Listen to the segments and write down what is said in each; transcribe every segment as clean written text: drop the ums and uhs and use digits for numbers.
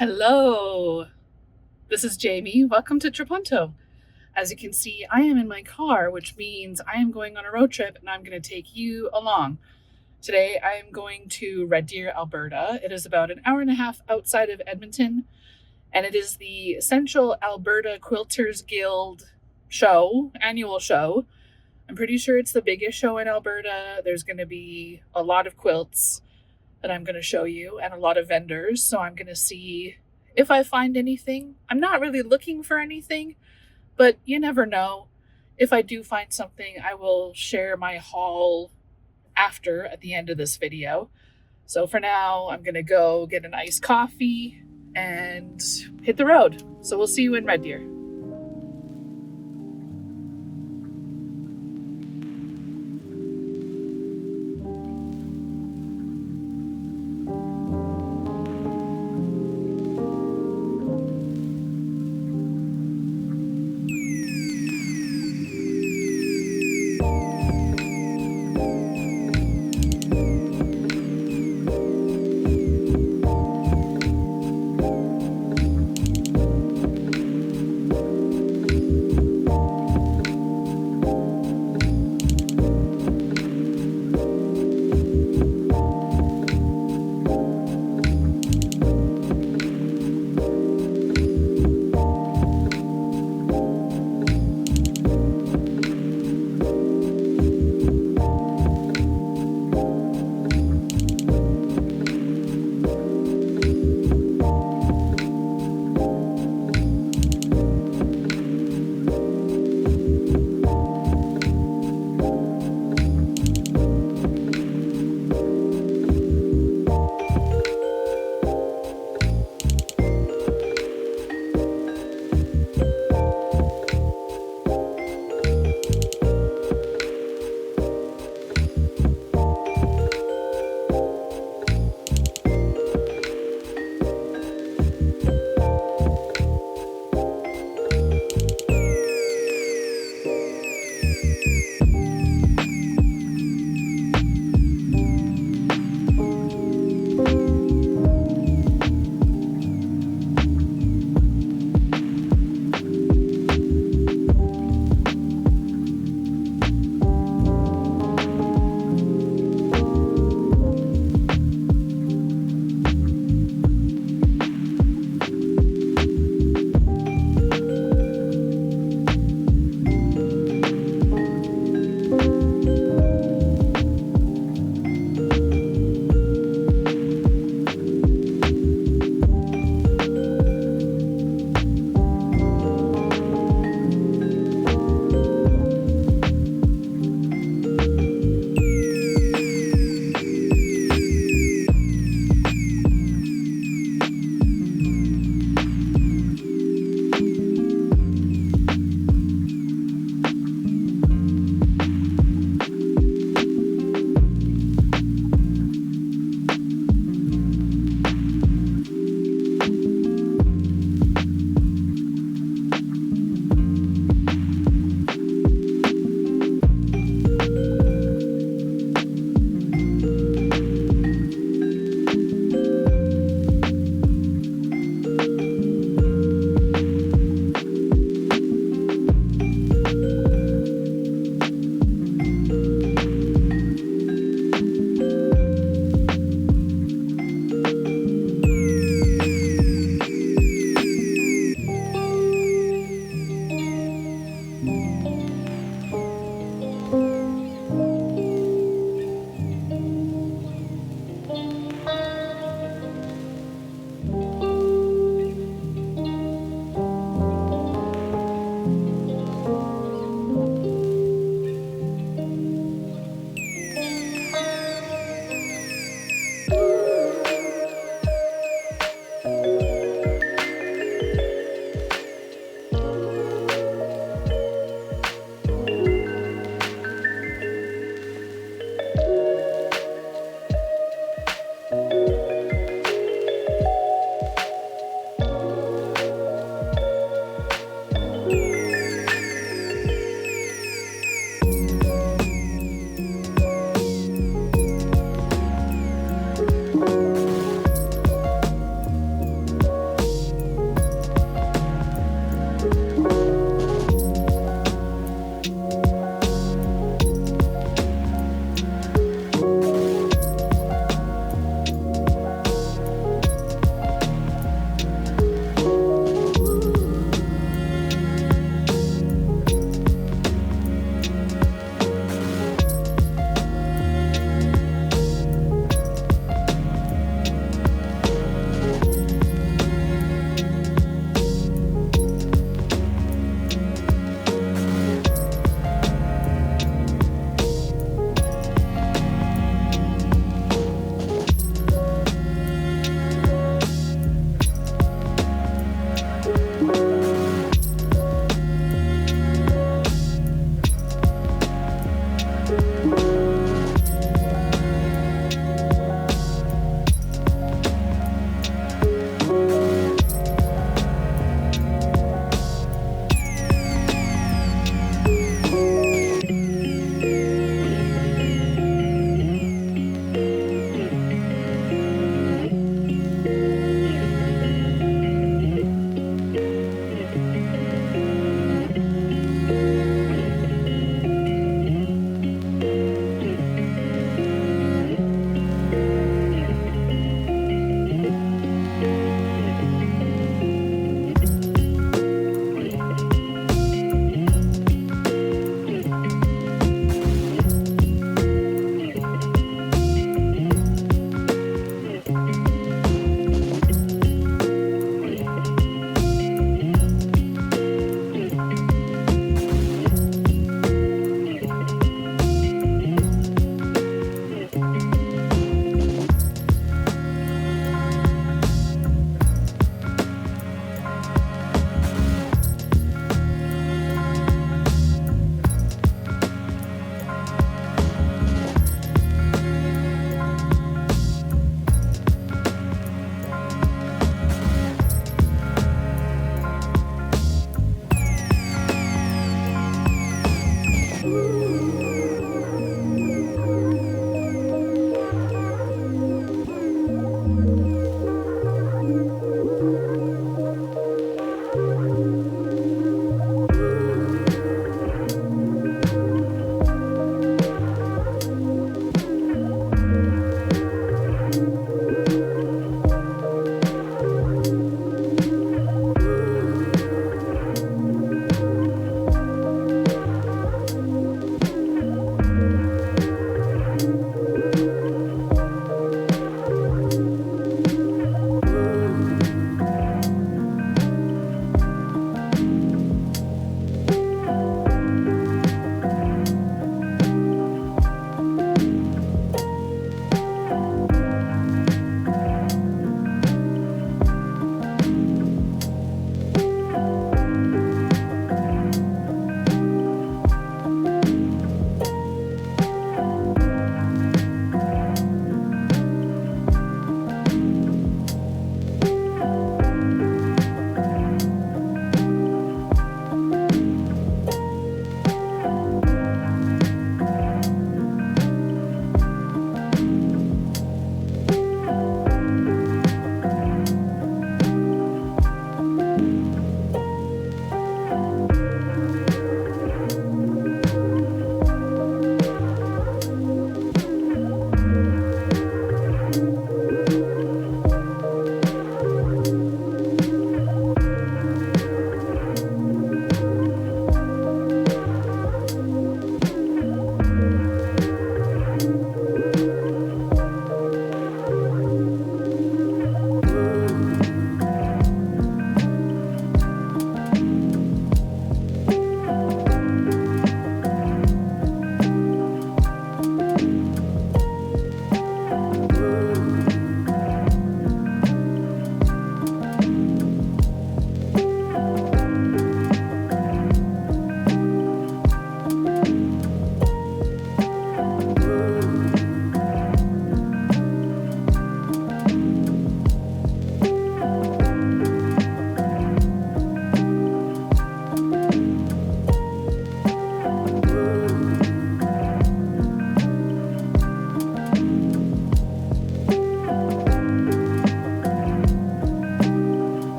Hello, this is Jamie. Welcome to Trapunto. As you can see, I am in my car, which means I am going on a road trip and I'm going to take you along. Today, I am going to Red Deer, Alberta. It is about an hour and a half outside of Edmonton, and it is the Central Alberta Quilters Guild annual show. I'm pretty sure it's the biggest show in Alberta. There's going to be a lot of quilts that I'm going to show you and a lot of vendors. So I'm going to see if I find anything. I'm not really looking for anything, but you never know. If I do find something, I will share my haul at the end of this video. So for now, I'm going to go get an iced coffee and hit the road. So we'll see you in Red Deer.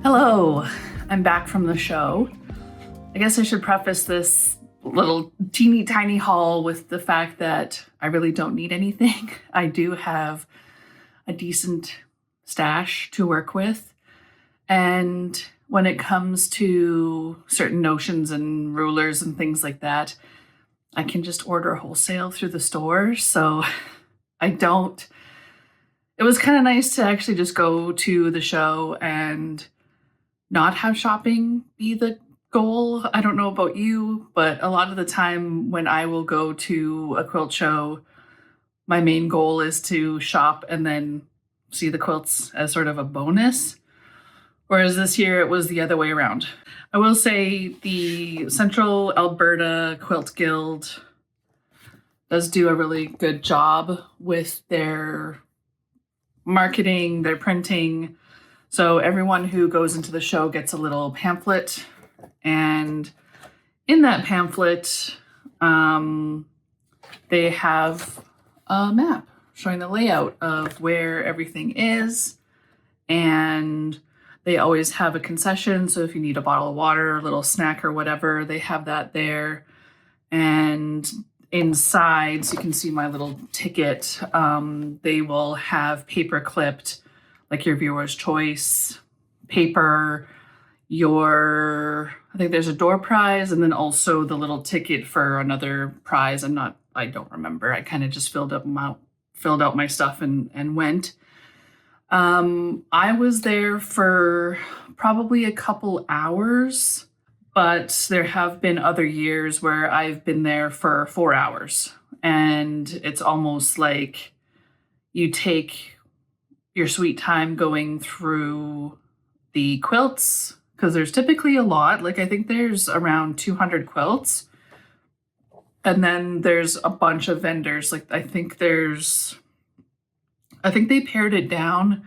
Hello, I'm back from the show. I guess I should preface this little teeny tiny haul with the fact that I really don't need anything. I do have a decent stash to work with. And when it comes to certain notions and rulers and things like that, I can just order wholesale through the store. So I don't. It was kind of nice to actually just go to the show and not have shopping be the goal. I don't know about you, but a lot of the time when I will go to a quilt show, my main goal is to shop and then see the quilts as sort of a bonus. Whereas this year it was the other way around. I will say the Central Alberta Quilt Guild does do a really good job with their marketing, their printing. So everyone who goes into the show gets a little pamphlet, and in that pamphlet, they have a map showing the layout of where everything is, and they always have a concession. So if you need a bottle of water, a little snack or whatever, they have that there. And inside, so you can see my little ticket, they will have paper clipped, like your viewer's choice paper, I think there's a door prize, and then also the little ticket for another prize. I don't remember. I kind of just filled out my stuff and went. I was there for probably a couple hours, but there have been other years where I've been there for 4 hours, and it's almost like you take your sweet time going through the quilts, because there's typically a lot. Like I think there's around 200 quilts. And then there's a bunch of vendors. Like I think they pared it down,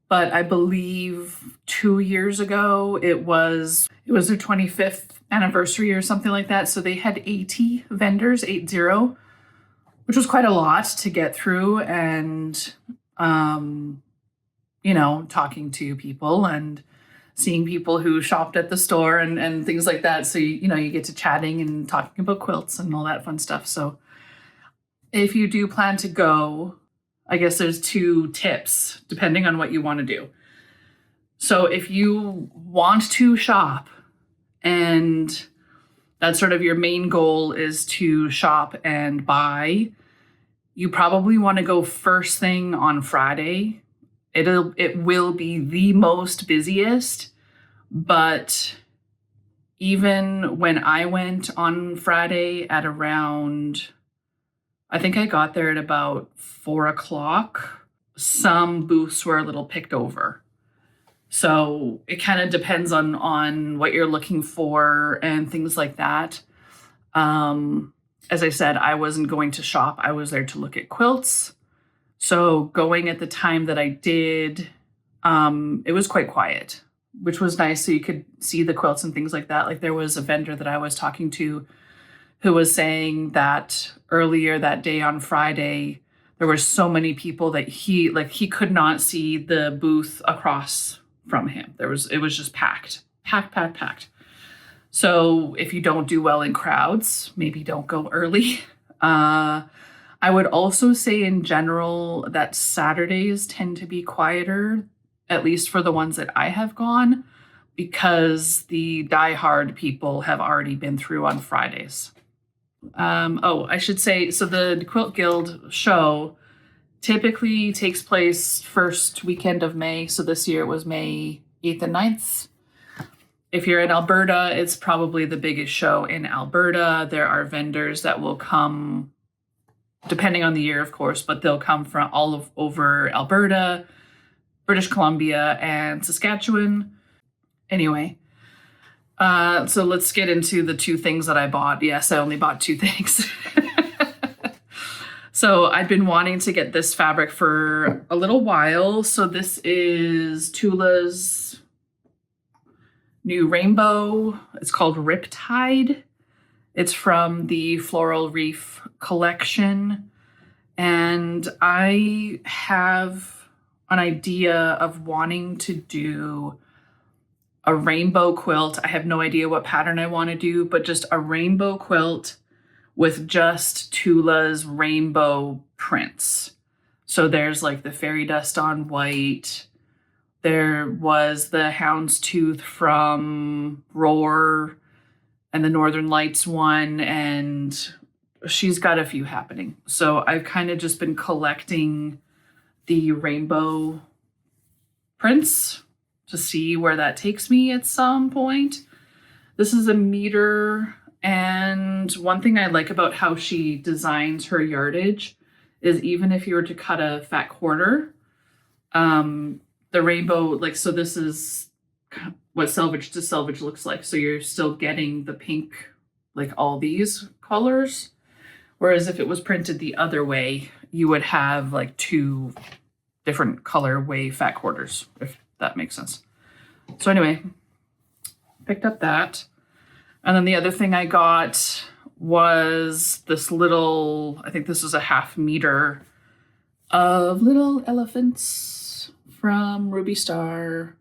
but I believe 2 years ago it was their 25th anniversary or something like that. So they had 80 vendors, 80, which was quite a lot to get through, and talking to people and seeing people who shopped at the store and things like that. So, you get to chatting and talking about quilts and all that fun stuff. So if you do plan to go, I guess there's 2 tips depending on what you want to do. So if you want to shop and that's sort of your main goal is to shop and buy, you probably want to go first thing on Friday. It will be the most busiest, but even when I went on Friday at around, I think I got there at about 4:00, some booths were a little picked over. So it kind of depends on what you're looking for and things like that. As I said, I wasn't going to shop. I was there to look at quilts. So going at the time that I did, it was quite quiet, which was nice. So you could see the quilts and things like that. Like there was a vendor that I was talking to who was saying that earlier that day on Friday, there were so many people that he could not see the booth across from him. It was just packed. So if you don't do well in crowds, maybe don't go early. I would also say in general that Saturdays tend to be quieter, at least for the ones that I have gone, because the diehard people have already been through on Fridays. I should say, so the Quilt Guild show typically takes place first weekend of May. So this year it was May 8th and 9th. If you're in Alberta, it's probably the biggest show in Alberta. There are vendors that will come, depending on the year, of course, but they'll come from all over Alberta, British Columbia, and Saskatchewan. Anyway, so let's get into the 2 things that I bought. Yes, I only bought 2 things. So I'd been wanting to get this fabric for a little while. So this is Tula's new rainbow. It's called Riptide. It's from the Floral Reef collection. And I have an idea of wanting to do a rainbow quilt. I have no idea what pattern I want to do, but just a rainbow quilt with just Tula's rainbow prints. So there's like the fairy dust on white. There was the houndstooth from Roar and the Northern Lights one, and she's got a few happening. So I've kind of just been collecting the rainbow prints to see where that takes me at some point. This is a meter, and one thing I like about how she designs her yardage is even if you were to cut a fat quarter, the rainbow, like, so this is what selvage to selvage looks like. So you're still getting the pink, like all these colors. Whereas if it was printed the other way, you would have like two different colorway fat quarters, if that makes sense. So anyway, picked up that. And then the other thing I got was this little, I think this is a 1/2 meter of little elephants from Ruby Star.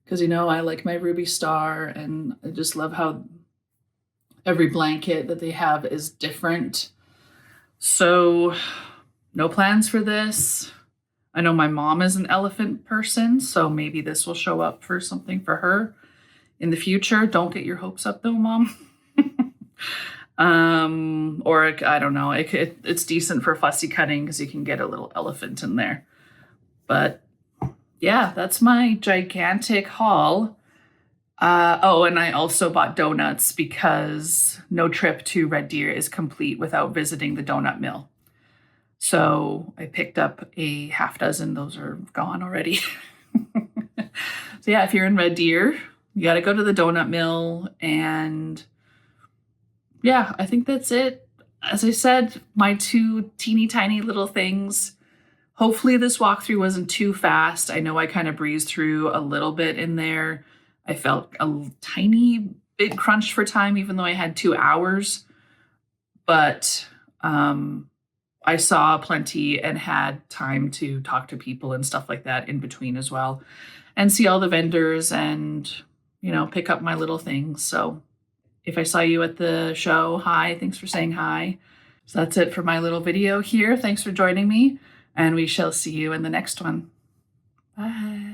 Because, you know, I like my Ruby Star, and I just love how every blanket that they have is different. So no plans for this. I know my mom is an elephant person, so maybe this will show up for something for her in the future. Don't get your hopes up though, Mom. Or I don't know. It's decent for fussy cutting because you can get a little elephant in there. But yeah, that's my gigantic haul. Oh, and I also bought donuts because no trip to Red Deer is complete without visiting the donut mill. So I picked up a 6 Those are gone already. So yeah, if you're in Red Deer, you got to go to the donut mill. And yeah, I think that's it. As I said, my 2 teeny tiny little things. Hopefully this walkthrough wasn't too fast. I know I kind of breezed through a little bit in there. I felt a tiny bit crunched for time, even though I had 2 hours. But I saw plenty and had time to talk to people and stuff like that in between as well, and see all the vendors and, you know, pick up my little things. So if I saw you at the show, hi, thanks for saying hi. So that's it for my little video here. Thanks for joining me, and we shall see you in the next one. Bye.